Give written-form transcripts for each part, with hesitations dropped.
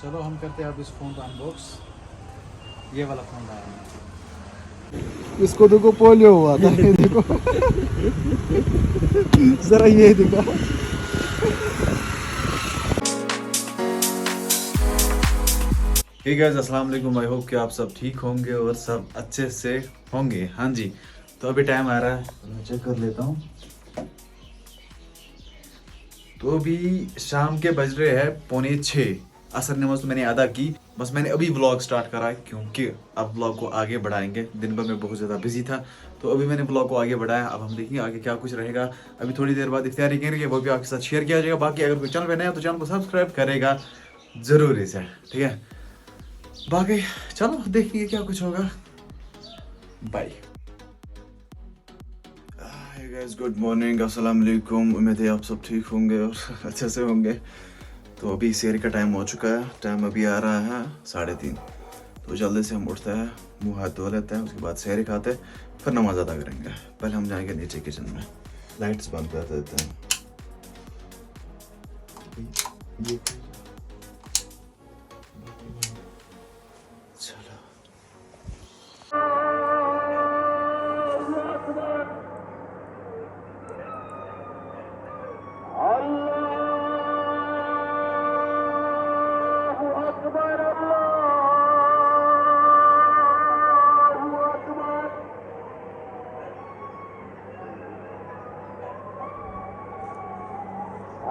चलो हम करते हैं अब इस फ़ोन का अनबॉक्स। ये वाला फ़ोन लाया है। इसको देखो पोलियो हुआ था। ये देखो ज़रा ये दिखा। हे गाइस अस्सलाम वालेकुम। आई होप कि आप सब ठीक होंगे और सब अच्छे से होंगे। हाँ जी, तो अभी टाइम आ रहा है, मैं चेक कर लेता हूँ। तो अभी शाम के बज रहे हैं 5:45। असर नमाज तो मैंने अदा की, बस मैंने अभी व्लॉग स्टार्ट करा है क्योंकि अब व्लॉग को आगे बढ़ाएंगे। दिन भर में बहुत ज़्यादा बिजी था, तो अभी मैंने व्लॉग को आगे बढ़ाया। अब हम देखेंगे आगे क्या कुछ रहेगा। अभी थोड़ी देर बाद इफ्तारी करेंगे, वो भी आपके साथ शेयर किया जाएगा। बाकी अगर कोई चैनल पे नया है तो चैनल को सब्सक्राइब करेगा ज़रूरी से, ठीक है। बाकी चलो देखेंगे क्या कुछ होगा। बाय गाइस, गुड मॉर्निंग, अस्सलाम वालेकुम। उम्मीद है आप सब ठीक होंगे और अच्छे से होंगे। तो अभी सेहरी का टाइम हो चुका है। टाइम अभी आ रहा है 3:30। तो जल्दी से हम उठते हैं, मुंह हाथ धो लेते हैं, उसके बाद सेहरी खाते हैं, फिर नमाज अदा करेंगे। पहले हम जाएंगे नीचे किचन में, लाइट्स बंद कर देते हैं। चलो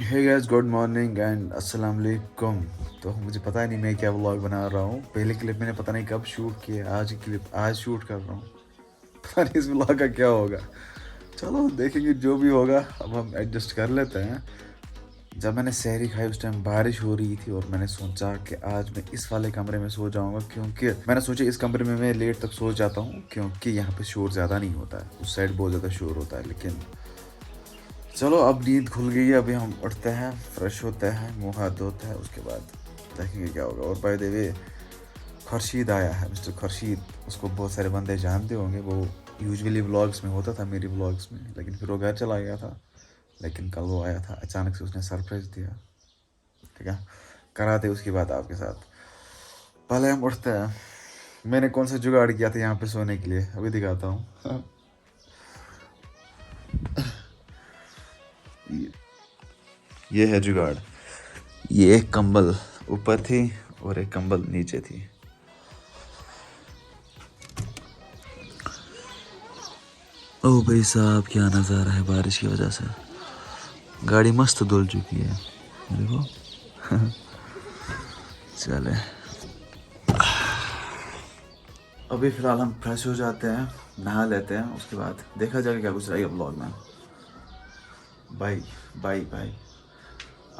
hey guys, good morning and अस्सलाम वालेकुम। तो मुझे पता नहीं मैं क्या व्लॉग बना रहा हूँ। पहले क्लिप मैंने पता नहीं कब शूट किया, आज की क्लिप आज शूट कर रहा हूँ। पता नहीं इस व्लॉग का क्या होगा। चलो देखेंगे, जो भी होगा अब हम एडजस्ट कर लेते हैं। जब मैंने सहरी खाई उस टाइम बारिश हो रही थी और मैंने सोचा कि आज मैं इस वाले कमरे में सो जाऊंगा, क्योंकि मैंने सोचा इस कमरे में मैं लेट तक सो जाता हूँ क्योंकि यहाँ पे शोर ज़्यादा नहीं होता है। उस साइड बहुत ज़्यादा शोर होता है। लेकिन चलो अब नींद खुल गई है। अभी हम उठते हैं, फ्रेश होते हैं, मुँह हाथ धोते हैं, उसके बाद देखेंगे क्या होगा। और बाय द वे खुर्शीद आया है, मिस्टर खुर्शीद। उसको बहुत सारे बंदे जानते होंगे। वो यूजुअली व्लॉग्स में होता था, मेरी व्लॉग्स में, लेकिन फिर वो घर चला गया था। लेकिन कल वो आया था, अचानक से उसने सरप्राइज़ दिया, ठीक है। कराते उसकी बात आपके साथ। पहले हम उठते हैं। मैंने कौन सा जुगाड़ किया था यहाँ पे सोने के लिए, अभी दिखाता हूँ। ये है जुगाड़। ये एक कंबल ऊपर थी और एक कंबल नीचे थी। ओ भाई साहब, क्या नज़ारा है बारिश की वजह से। गाड़ी मस्त धुल चुकी है, देखो। चले अभी फ़िलहाल हम फ्रेश हो जाते हैं, नहा लेते हैं, उसके बाद देखा जाएगा क्या कुछ रहेगा ब्लॉग में। Bye bye bye.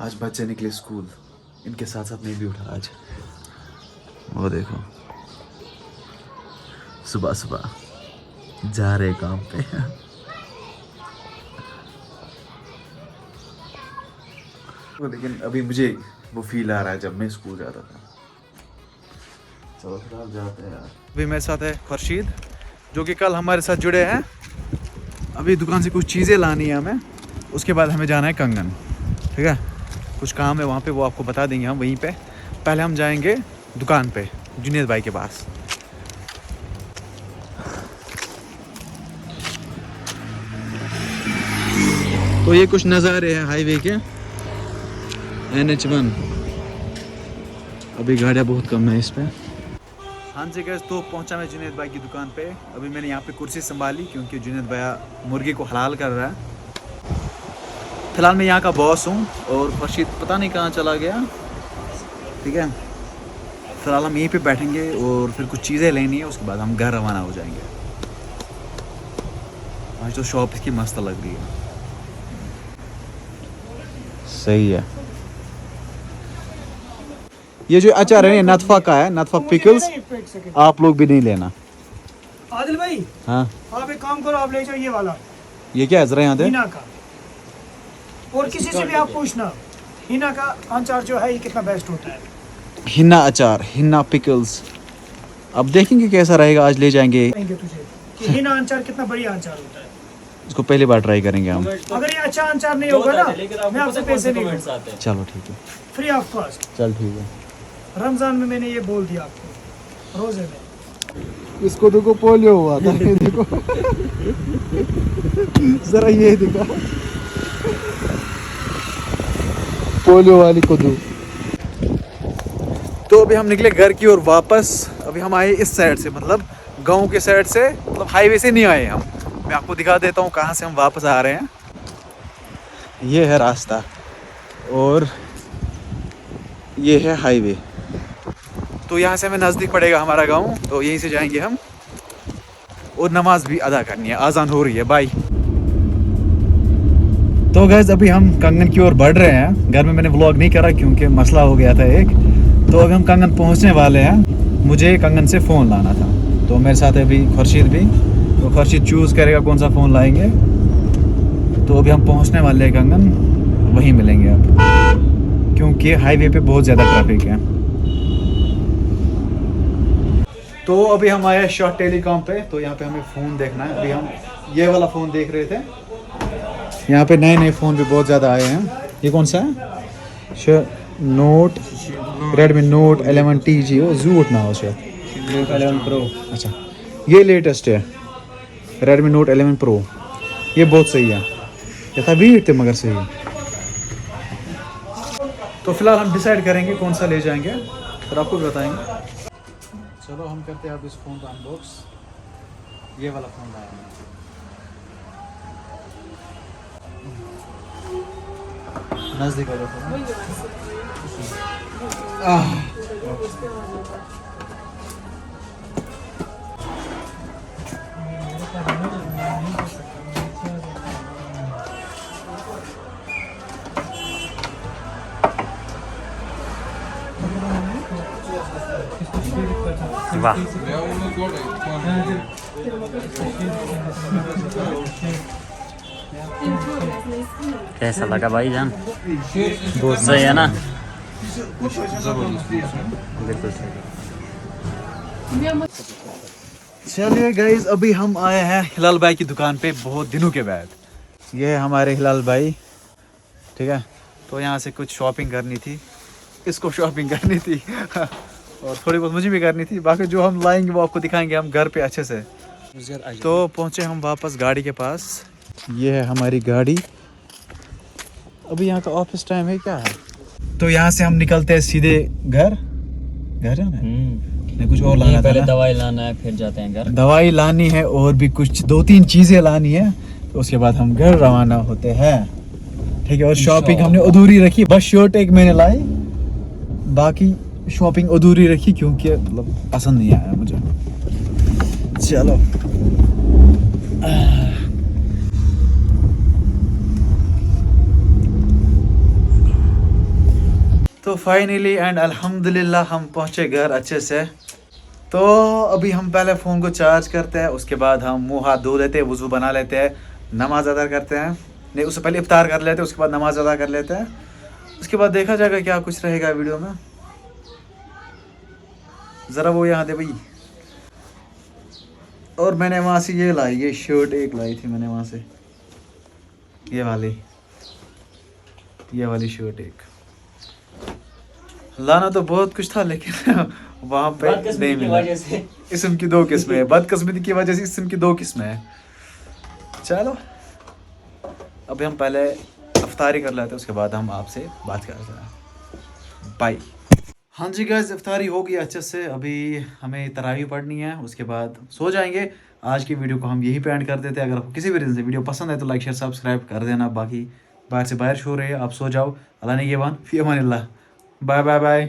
आज बच्चे निकले स्कूल, इनके साथ साथ मैं भी उठा आज। वो देखो सुबह सुबह जा रहे काम पे। लेकिन अभी मुझे वो फील आ रहा है जब मैं स्कूल जाता था। चलो फिलहाल जाते हैं यार। अभी मेरे साथ है खुर्शीद, जो कि कल हमारे साथ जुड़े हैं। अभी दुकान से कुछ चीज़ें लानी है हमें, उसके बाद हमें जाना है कंगन, ठीक है। कुछ काम है वहाँ पे, वो आपको बता देंगे हम वहीं पे। पहले हम जाएंगे दुकान पे, जुनेद भाई के पास। तो ये कुछ नज़ारे हैं हाईवे के, NH1। अभी गाड़ियाँ बहुत कम है इस पे। हाँ जी गैस, तो पहुंचा मैं जुनेद भाई की दुकान पे। अभी मैंने यहाँ पे कुर्सी संभाली क्योंकि जुनेद भैया मुर्गी को हलाल कर रहा है। फिलहाल मैं यहाँ का बॉस हूँ और खुर्शीद पता नहीं कहाँ चला गया, ठीक है। फिलहाल हम यहीं पे बैठेंगे और फिर कुछ चीज़ें लेनी है, उसके बाद हम घर रवाना हो जाएंगे। आज तो शॉप इसकी मस्त लग रही है, सही है। ये जो अचार है नतफा का है, नतफा पिकल्स, आप लोग भी नहीं लेना। आदिल भाई, हाँ, आप एक काम करो, आप ले जाओ ये वाला ये क्या है जरा यहाँ दे। हिना का। और किसी से भी आप पूछना हिना का अचार जो है ये कितना बेस्ट होता है। हिन्ना अचार, हिन्ना पिकल्स। अब देखेंगे कैसा रहेगा, आज ले जाएंगे देंगे तुझे कि हिना अचार कितना बढ़िया अचार होता है। इसको पहली बार ट्राई करेंगे हम। अगर ये अच्छा अचार नहीं होगा ना मैं आपसे पैसे नहीं लूंगा, चलो ठीक है, फ्री ऑफ कॉस्ट। चल ठीक है। रमजान में मैंने ये बोल दिया आपको, रोजे में। इसको देखो पोलियो हुआ था, ये देखो जरा ये देखो पोलियो वाली कद्दू। तो अभी हम निकले घर की ओर वापस। अभी हम आए इस साइड से, मतलब गांव के साइड से, मतलब हाईवे से नहीं आए हम। मैं आपको दिखा देता हूँ कहाँ से हम वापस आ रहे हैं। ये है रास्ता और ये है हाईवे। तो यहाँ से हमें नज़दीक पड़ेगा हमारा गांव, तो यहीं से जाएंगे हम। और नमाज भी अदा करनी है, आज़ान हो रही है। बाय। तो गैस अभी हम कंगन की ओर बढ़ रहे हैं। घर में मैंने व्लॉग नहीं करा क्योंकि मसला हो गया था एक। तो अभी हम कंगन पहुंचने वाले हैं। मुझे कंगन से फ़ोन लाना था, तो मेरे साथ है अभी खुर्शीद भी। तो खुर्शीद चूज़ करेगा कौन सा फ़ोन लाएंगे। तो अभी हम पहुंचने वाले हैं कंगन, वहीं मिलेंगे अब, क्योंकि हाईवे पे बहुत ज़्यादा ट्रैफिक है। तो अभी हम आए शॉर्ट टेलीकॉम पे। तो यहाँ पे हमें फ़ोन देखना है। अभी हम ये वाला फ़ोन देख रहे थे। यहाँ पे नए नए फ़ोन भी बहुत ज़्यादा आए हैं। ये कौन सा है? नोट, रेडमी नोट 11T जी, वो जूट ना हो शायद, 11 प्रो। अच्छा ये लेटेस्ट है, रेडमी नोट 11 प्रो। ये बहुत सही है, ये था वीट थे मगर सही है। तो फिलहाल हम डिसाइड करेंगे कौन सा ले जाएंगे, फिर आपको भी बताएंगे। चलो हम करते हैं अब इस फ़ोन का अनबॉक्स। ये वाला फ़ोन लाया है। नज़दीक आ जाओ। वाह, कैसा लगा भाईजान? बहुत सही है ना? बिल्कुल सही। चलिए गाइस, अभी हम आए हैं हिलाल भाई की दुकान पे बहुत दिनों के बाद। ये है हमारे हिलाल भाई, ठीक है। तो यहाँ से कुछ शॉपिंग करनी थी, इसको शॉपिंग करनी थी और थोड़ी बहुत मुझे भी करनी थी। बाकी जो हम लाएंगे वो आपको दिखाएंगे हम घर पे अच्छे से। तो पहुँचे हम वापस गाड़ी के पास। ये है हमारी गाड़ी। अभी यहाँ का ऑफिस टाइम है क्या है? तो यहाँ से हम निकलते हैं सीधे घर जाना है। नहीं, कुछ और लाना था पहले ना? दवाई लाना है, फिर जाते हैं घर। दवाई लानी है और भी कुछ 2-3 चीज़ें लानी है, तो उसके बाद हम घर रवाना होते हैं, ठीक है। और शॉपिंग हमने अधूरी रखी, बस शर्ट एक मैंने लाई, बाकी शॉपिंग अधूरी रखी क्योंकि मतलब पसंद नहीं आया मुझे। चलो तो फाइनली एंड अल्हम्दुलिल्लाह हम पहुंचे घर अच्छे से। तो अभी हम पहले फ़ोन को चार्ज करते हैं, उसके बाद हम मुंह हाथ धो लेते हैं, वज़ू बना लेते हैं, नमाज अदा करते हैं। नहीं, उससे पहले इफ्तार कर लेते हैं, उसके बाद नमाज अदा कर लेते हैं। उसके बाद देखा जाएगा क्या कुछ रहेगा वीडियो में। ज़रा वो यहाँ दे भाई। और मैंने वहाँ से ये लाई, ये शर्ट एक लाई थी मैंने वहाँ से, ये वाली शर्ट एक। लाना तो बहुत कुछ था लेकिन वहाँ पे नहीं मिला। इसम की 2 किस्में है, बदकिस्मती की वजह से इसम की 2 किस्में है। चलो अभी हम पहले इफ्तारी कर लेते हैं, उसके बाद हम आपसे बात करते हैं। बाय। हाँ जी गाइस, इफ्तारी हो गई अच्छे से। अभी हमें तरावी पढ़नी है, उसके बाद सो जाएंगे। आज की वीडियो को हम यहीं पे एंड कर देते हैं। अगर आपको किसी भी रीज़न से वीडियो पसंद है तो लाइक शेयर सब्सक्राइब कर देना। बाकी बाहर से बारिश हो रही है, आप सो जाओ। अल्लाह ने ये बान फी अमानिल्लाह। Bye bye bye.